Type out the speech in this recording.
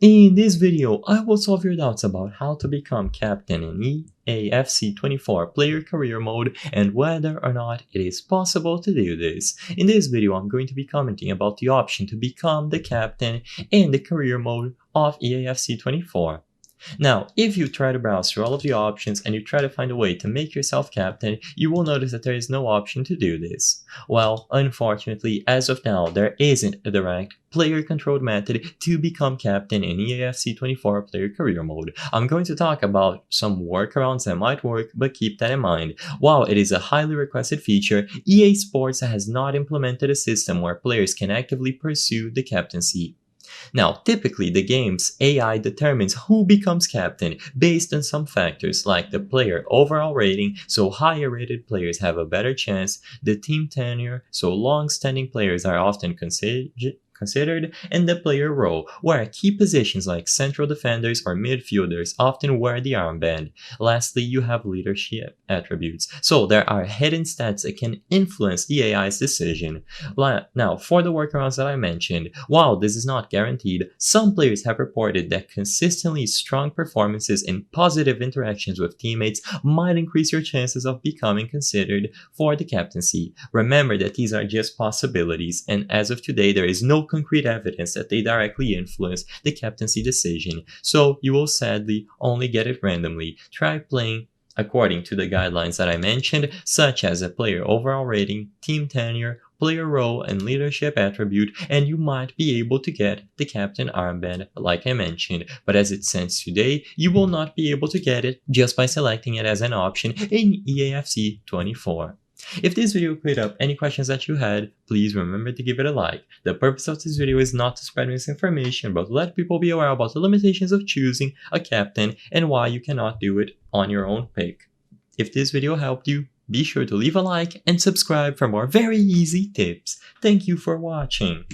In this video, I will solve your doubts about how to become captain in EAFC 24 player career mode and whether or not it is possible to do this. In this video, I'm going to be commenting about the option to become the captain in the career mode of EAFC 24. Now, if you try to browse through all of the options and you try to find a way to make yourself captain, you will notice that there is no option to do this. Well, unfortunately, as of now, there isn't a direct player-controlled method to become captain in EAFC 24 player career mode. I'm going to talk about some workarounds that might work, but keep that in mind. While it is a highly requested feature, EA Sports has not implemented a system where players can actively pursue the captaincy. Now, typically the game's AI determines who becomes captain based on some factors like the player overall rating, so higher rated players have a better chance, the team tenure, so long-standing players are often considered, and the player role, where key positions like central defenders or midfielders often wear the armband. Lastly, you have leadership attributes, so there are hidden stats that can influence the AI's decision. Now, for the workarounds that I mentioned, while this is not guaranteed, some players have reported that consistently strong performances and positive interactions with teammates might increase your chances of becoming considered for the captaincy. Remember that these are just possibilities, and as of today, there is no concrete evidence that they directly influence the captaincy decision, so you will sadly only get it randomly. Try playing according to the guidelines that I mentioned, such as a player overall rating, team tenure, player role, and leadership attribute, and you might be able to get the captain armband like I mentioned, but as it stands today, you will not be able to get it just by selecting it as an option in EAFC 24. If this video cleared up any questions that you had, please remember to give it a like. The purpose of this video is not to spread misinformation, but to let people be aware about the limitations of choosing a captain and why you cannot do it on your own pick. If this video helped you, be sure to leave a like and subscribe for more very easy tips. Thank you for watching.